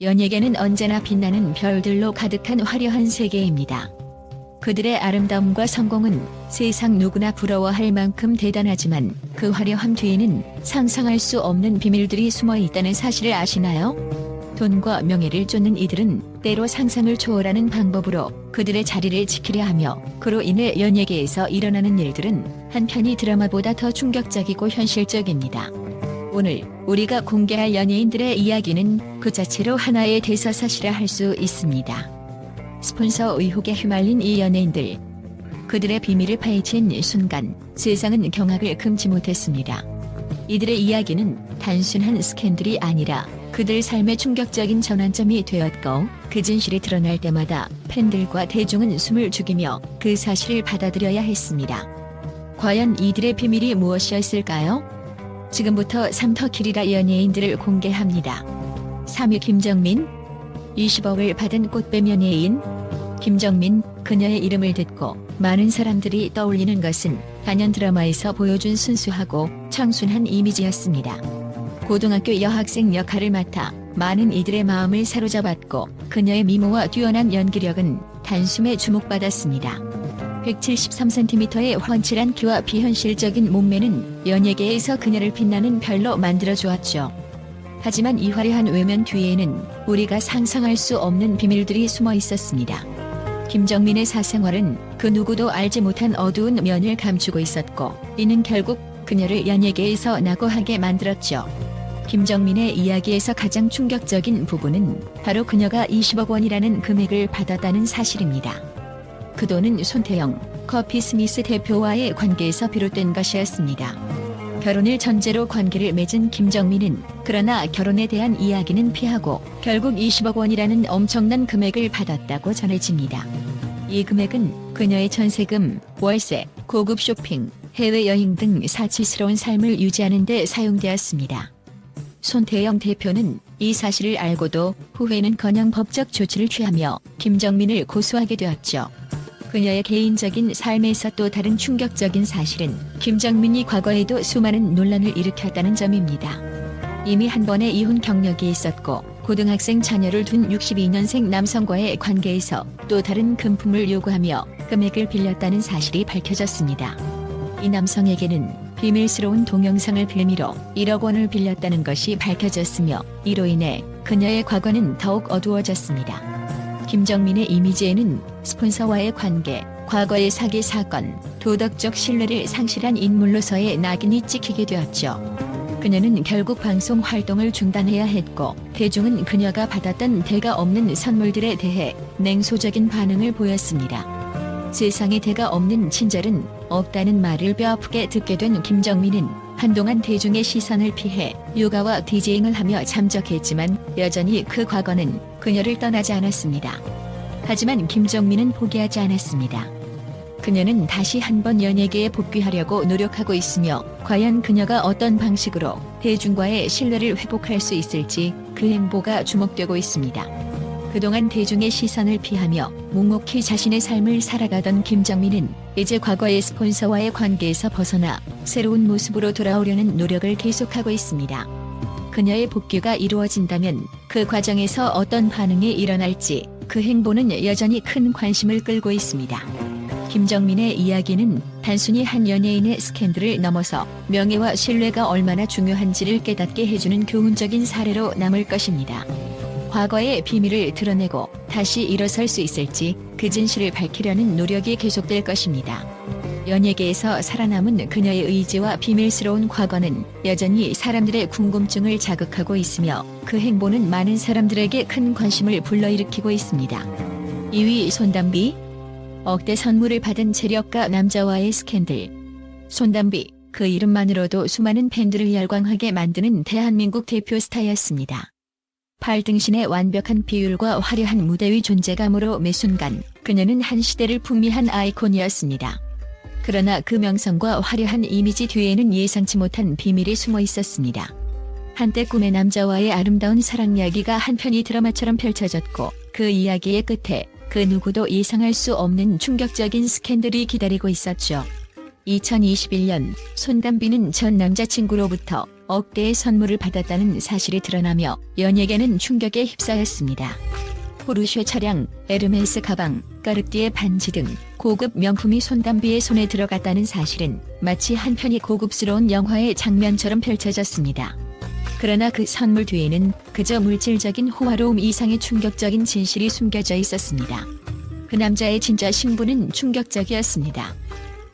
연예계는 언제나 빛나는 별들로 가득한 화려한 세계입니다. 그들의 아름다움과 성공은 세상 누구나 부러워할 만큼 대단하지만 그 화려함 뒤에는 상상할 수 없는 비밀들이 숨어 있다는 사실을 아시나요? 돈과 명예를 쫓는 이들은 때로 상상을 초월하는 방법으로 그들의 자리를 지키려 하며, 그로 인해 연예계에서 일어나는 일들은 한편이 드라마보다 더 충격적이고 현실적입니다. 오늘 우리가 공개할 연예인들의 이야기는 그 자체로 하나의 대서사시라 할 수 있습니다. 스폰서 의혹에 휘말린 이 연예인들. 그들의 비밀을 파헤친 순간 세상은 경악을 금치 못했습니다. 이들의 이야기는 단순한 스캔들이 아니라 그들 삶의 충격적인 전환점이 되었고, 그 진실이 드러날 때마다 팬들과 대중은 숨을 죽이며 그 사실을 받아들여야 했습니다. 과연 이들의 비밀이 무엇이었을까요? 지금부터 3터키리라 연예인들을 공개합니다. 3위 김정민. 20억을 받은 꽃뱀 연예인 김정민. 그녀의 이름을 듣고 많은 사람들이 떠올리는 것은 단연 드라마에서 보여준 순수하고 청순한 이미지였습니다. 고등학교 여학생 역할을 맡아 많은 이들의 마음을 사로잡았고, 그녀의 미모와 뛰어난 연기력은 단숨에 주목받았습니다. 173cm의 훤칠한 키와 비현실적인 몸매는 연예계에서 그녀를 빛나는 별로 만들어주었죠. 하지만 이 화려한 외면 뒤에는 우리가 상상할 수 없는 비밀들이 숨어 있었습니다. 김정민의 사생활은 그 누구도 알지 못한 어두운 면을 감추고 있었고, 이는 결국 그녀를 연예계에서 낙오하게 만들었죠. 김정민의 이야기에서 가장 충격적인 부분은 바로 그녀가 20억 원이라는 금액을 받았다는 사실입니다. 그 돈은 손태영, 커피 스미스 대표와의 관계에서 비롯된 것이었습니다. 결혼을 전제로 관계를 맺은 김정민은 그러나 결혼에 대한 이야기는 피하고 결국 20억 원이라는 엄청난 금액을 받았다고 전해집니다. 이 금액은 그녀의 전세금, 월세, 고급 쇼핑, 해외여행 등 사치스러운 삶을 유지하는 데 사용되었습니다. 손태영 대표는 이 사실을 알고도 후회는커녕 법적 조치를 취하며 김정민을 고소하게 되었죠. 그녀의 개인적인 삶에서 또 다른 충격적인 사실은 김정민이 과거에도 수많은 논란을 일으켰다는 점입니다. 이미 한 번의 이혼 경력이 있었고, 고등학생 자녀를 둔 62년생 남성과의 관계에서 또 다른 금품을 요구하며 금액을 빌렸다는 사실이 밝혀졌습니다. 이 남성에게는 비밀스러운 동영상을 빌미로 1억 원을 빌렸다는 것이 밝혀졌으며, 이로 인해 그녀의 과거는 더욱 어두워졌습니다. 김정민의 이미지에는 스폰서와의 관계, 과거의 사기 사건, 도덕적 신뢰를 상실한 인물로서의 낙인이 찍히게 되었죠. 그녀는 결국 방송 활동을 중단해야 했고, 대중은 그녀가 받았던 대가 없는 선물들에 대해 냉소적인 반응을 보였습니다. 세상에 대가 없는 친절은 없다는 말을 뼈아프게 듣게 된 김정민은 한동안 대중의 시선을 피해 육아와 디제잉을 하며 잠적했지만 여전히 그 과거는 그녀를 떠나지 않았습니다. 하지만 김정민은 포기하지 않았습니다. 그녀는 다시 한번 연예계에 복귀하려고 노력하고 있으며, 과연 그녀가 어떤 방식으로 대중과의 신뢰를 회복할 수 있을지 그 행보가 주목되고 있습니다. 그동안 대중의 시선을 피하며 묵묵히 자신의 삶을 살아가던 김정민은 이제 과거의 스폰서와의 관계에서 벗어나 새로운 모습으로 돌아오려는 노력을 계속하고 있습니다. 그녀의 복귀가 이루어진다면 그 과정에서 어떤 반응이 일어날지 그 행보는 여전히 큰 관심을 끌고 있습니다. 김정민의 이야기는 단순히 한 연예인의 스캔들을 넘어서 명예와 신뢰가 얼마나 중요한지를 깨닫게 해주는 교훈적인 사례로 남을 것입니다. 과거의 비밀을 드러내고 다시 일어설 수 있을지 그 진실을 밝히려는 노력이 계속될 것입니다. 연예계에서 살아남은 그녀의 의지와 비밀스러운 과거는 여전히 사람들의 궁금증을 자극하고 있으며, 그 행보는 많은 사람들에게 큰 관심을 불러일으키고 있습니다. 2위 손담비. 억대 선물을 받은 재력가 남자와의 스캔들. 손담비, 그 이름만으로도 수많은 팬들을 열광하게 만드는 대한민국 대표 스타였습니다. 팔등신의 완벽한 비율과 화려한 무대 위 존재감으로 매 순간 그녀는 한 시대를 풍미한 아이콘이었습니다. 그러나 그 명성과 화려한 이미지 뒤에는 예상치 못한 비밀이 숨어 있었습니다. 한때 꿈의 남자와의 아름다운 사랑 이야기가 한편의 드라마처럼 펼쳐졌고, 그 이야기의 끝에 그 누구도 예상할 수 없는 충격적인 스캔들이 기다리고 있었죠. 2021년 손담비는 전 남자친구로부터 억대의 선물을 받았다는 사실이 드러나며 연예계는 충격에 휩싸였습니다. 포르쉐 차량, 에르메스 가방, 까르띠에 반지 등 고급 명품이 손담비의 손에 들어갔다는 사실은 마치 한 편의 고급스러운 영화의 장면처럼 펼쳐졌습니다. 그러나 그 선물 뒤에는 그저 물질적인 호화로움 이상의 충격적인 진실이 숨겨져 있었습니다. 그 남자의 진짜 신분은 충격적이었습니다.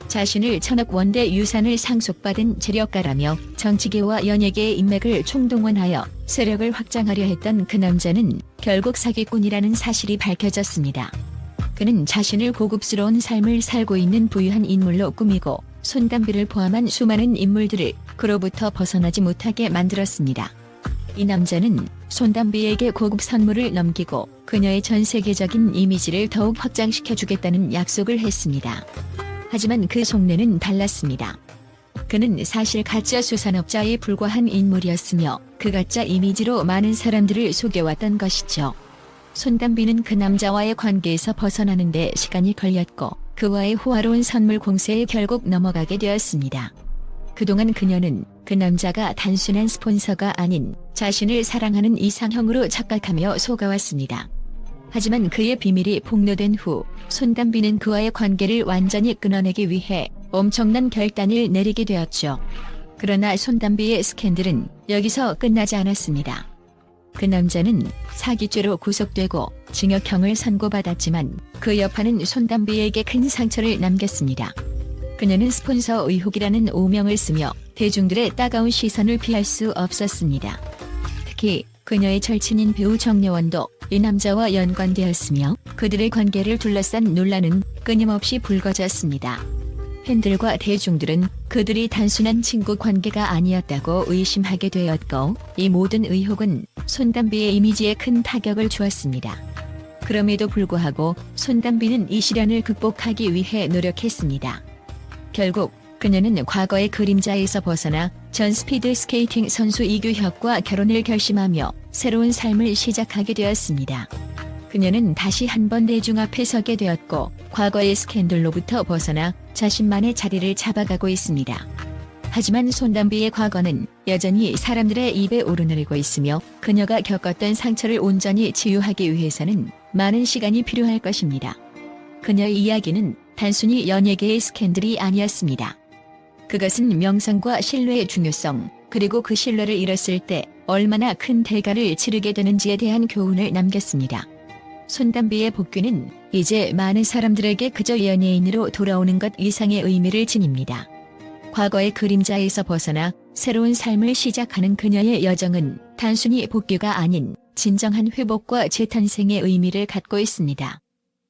자신을 1,000억 원대 유산을 상속받은 재력가라며 정치계와 연예계의 인맥을 총동원하여 세력을 확장하려 했던 그 남자는 결국 사기꾼이라는 사실이 밝혀졌습니다. 그는 자신을 고급스러운 삶을 살고 있는 부유한 인물로 꾸미고 손담비를 포함한 수많은 인물들을 그로부터 벗어나지 못하게 만들었습니다. 이 남자는 손담비에게 고급 선물을 넘기고 그녀의 전 세계적인 이미지를 더욱 확장시켜주겠다는 약속을 했습니다. 하지만 그 속내는 달랐습니다. 그는 사실 가짜 수산업자에 불과한 인물이었으며 그 가짜 이미지로 많은 사람들을 속여왔던 것이죠. 손담비는 그 남자와의 관계에서 벗어나는데 시간이 걸렸고 그와의 호화로운 선물 공세에 결국 넘어가게 되었습니다. 그동안 그녀는 그 남자가 단순한 스폰서가 아닌 자신을 사랑하는 이상형으로 착각하며 속아왔습니다. 하지만 그의 비밀이 폭로된 후 손담비는 그와의 관계를 완전히 끊어내기 위해 엄청난 결단을 내리게 되었죠. 그러나 손담비의 스캔들은 여기서 끝나지 않았습니다. 그 남자는 사기죄로 구속되고 징역형을 선고받았지만 그 여파는 손담비에게 큰 상처를 남겼습니다. 그녀는 스폰서 의혹이라는 오명을 쓰며 대중들의 따가운 시선을 피할 수 없었습니다. 특히 그녀의 절친인 배우 정여원도 이 남자와 연관되었으며 그들의 관계를 둘러싼 논란은 끊임없이 불거졌습니다. 팬들과 대중들은 그들이 단순한 친구 관계가 아니었다고 의심하게 되었고 이 모든 의혹은 손담비의 이미지에 큰 타격을 주었습니다. 그럼에도 불구하고 손담비는 이 시련을 극복하기 위해 노력했습니다. 결국 그녀는 과거의 그림자에서 벗어나 전 스피드 스케이팅 선수 이규혁과 결혼을 결심하며 새로운 삶을 시작하게 되었습니다. 그녀는 다시 한번 대중 앞에 서게 되었고 과거의 스캔들로부터 벗어나 자신만의 자리를 잡아가고 있습니다. 하지만 손담비의 과거는 여전히 사람들의 입에 오르내리고 있으며 그녀가 겪었던 상처를 온전히 치유하기 위해서는 많은 시간이 필요할 것입니다. 그녀의 이야기는 단순히 연예계의 스캔들이 아니었습니다. 그것은 명성과 신뢰의 중요성, 그리고 그 신뢰를 잃었을 때 얼마나 큰 대가를 치르게 되는지에 대한 교훈을 남겼습니다. 손담비의 복귀는 이제 많은 사람들에게 그저 연예인으로 돌아오는 것 이상의 의미를 지닙니다. 과거의 그림자에서 벗어나 새로운 삶을 시작하는 그녀의 여정은 단순히 복귀가 아닌 진정한 회복과 재탄생의 의미를 갖고 있습니다.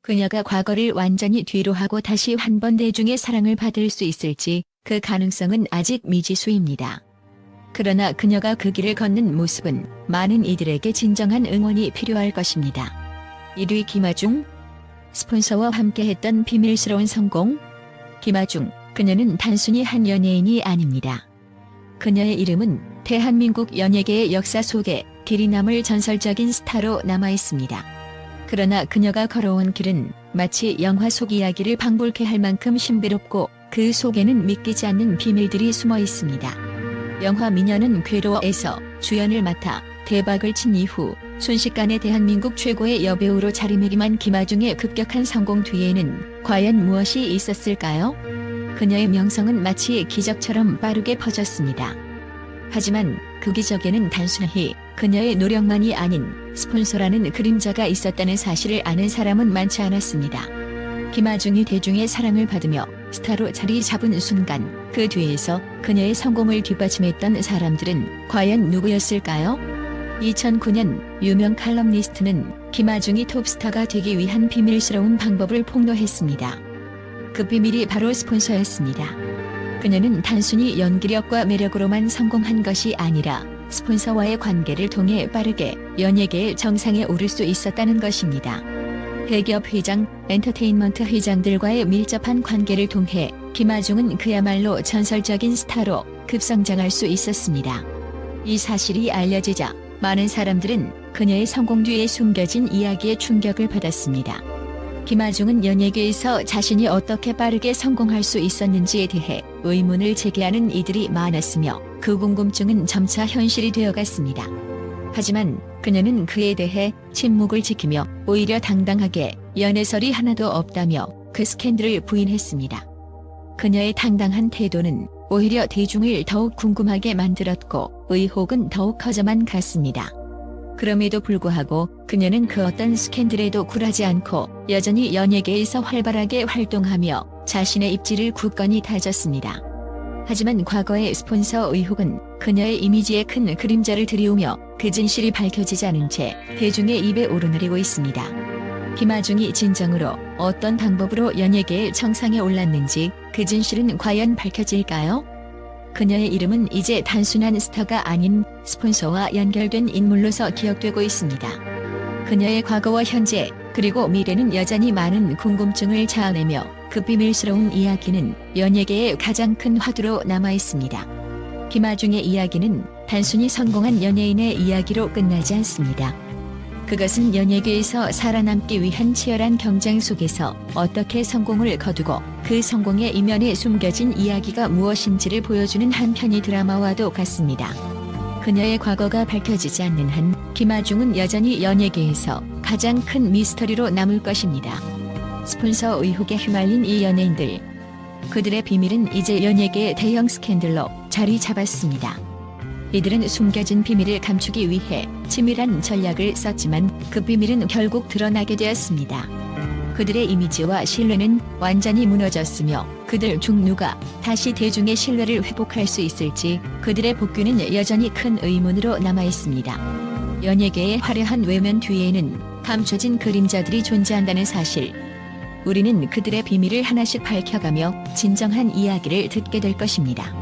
그녀가 과거를 완전히 뒤로 하고 다시 한 번 대중의 사랑을 받을 수 있을지 그 가능성은 아직 미지수입니다. 그러나 그녀가 그 길을 걷는 모습은 많은 이들에게 진정한 응원이 필요할 것입니다. 1위 김아중. 스폰서와 함께했던 비밀스러운 성공. 김아중, 그녀는 단순히 한 연예인이 아닙니다. 그녀의 이름은 대한민국 연예계의 역사 속에 길이 남을 전설적인 스타로 남아있습니다. 그러나 그녀가 걸어온 길은 마치 영화 속 이야기를 방불케 할 만큼 신비롭고 그 속에는 믿기지 않는 비밀들이 숨어 있습니다. 영화 미녀는 괴로워에서 주연을 맡아 대박을 친 이후 순식간에 대한민국 최고의 여배우로 자리매김한 김아중의 급격한 성공 뒤에는 과연 무엇이 있었을까요? 그녀의 명성은 마치 기적처럼 빠르게 퍼졌습니다. 하지만 그 기적에는 단순히 그녀의 노력만이 아닌 스폰서라는 그림자가 있었다는 사실을 아는 사람은 많지 않았습니다. 김아중이 대중의 사랑을 받으며 스타로 자리 잡은 순간 그 뒤에서 그녀의 성공을 뒷받침했던 사람들은 과연 누구였을까요? 2009년 유명 칼럼니스트는 김아중이 톱스타가 되기 위한 비밀스러운 방법을 폭로했습니다. 그 비밀이 바로 스폰서였습니다. 그녀는 단순히 연기력과 매력으로만 성공한 것이 아니라 스폰서와의 관계를 통해 빠르게 연예계의 정상에 오를 수 있었다는 것입니다. 대기업 회장, 엔터테인먼트 회장들과의 밀접한 관계를 통해 김아중은 그야말로 전설적인 스타로 급성장할 수 있었습니다. 이 사실이 알려지자 많은 사람들은 그녀의 성공 뒤에 숨겨진 이야기에 충격을 받았습니다. 김아중은 연예계에서 자신이 어떻게 빠르게 성공할 수 있었는지에 대해 의문을 제기하는 이들이 많았으며 그 궁금증은 점차 현실이 되어갔습니다. 하지만 그녀는 그에 대해 침묵을 지키며 오히려 당당하게 연애설이 하나도 없다며 그 스캔들을 부인했습니다. 그녀의 당당한 태도는 오히려 대중을 더욱 궁금하게 만들었고 의혹은 더욱 커져만 갔습니다. 그럼에도 불구하고 그녀는 그 어떤 스캔들에도 굴하지 않고 여전히 연예계에서 활발하게 활동하며 자신의 입지를 굳건히 다졌습니다. 하지만 과거의 스폰서 의혹은 그녀의 이미지에 큰 그림자를 들이우며 그 진실이 밝혀지지 않은 채 대중의 입에 오르내리고 있습니다. 김아중이 진정으로 어떤 방법으로 연예계의 정상에 올랐는지 그 진실은 과연 밝혀질까요? 그녀의 이름은 이제 단순한 스타가 아닌 스폰서와 연결된 인물로서 기억되고 있습니다. 그녀의 과거와 현재 그리고 미래는 여전히 많은 궁금증을 자아내며 그 비밀스러운 이야기는 연예계의 가장 큰 화두로 남아있습니다. 김아중의 이야기는 단순히 성공한 연예인의 이야기로 끝나지 않습니다. 그것은 연예계에서 살아남기 위한 치열한 경쟁 속에서 어떻게 성공을 거두고 그 성공의 이면에 숨겨진 이야기가 무엇인지를 보여주는 한 편의 드라마와도 같습니다. 그녀의 과거가 밝혀지지 않는 한 김아중은 여전히 연예계에서 가장 큰 미스터리로 남을 것입니다. 스폰서 의혹에 휘말린 이 연예인들. 그들의 비밀은 이제 연예계의 대형 스캔들로 자리 잡았습니다. 이들은 숨겨진 비밀을 감추기 위해 치밀한 전략을 썼지만 그 비밀은 결국 드러나게 되었습니다. 그들의 이미지와 신뢰는 완전히 무너졌으며 그들 중 누가 다시 대중의 신뢰를 회복할 수 있을지 그들의 복귀는 여전히 큰 의문으로 남아있습니다. 연예계의 화려한 외면 뒤에는 감춰진 그림자들이 존재한다는 사실. 우리는 그들의 비밀을 하나씩 밝혀가며 진정한 이야기를 듣게 될 것입니다.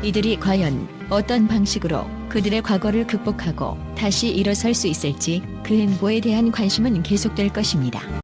이들이 과연 어떤 방식으로 그들의 과거를 극복하고 다시 일어설 수 있을지 그 행보에 대한 관심은 계속될 것입니다.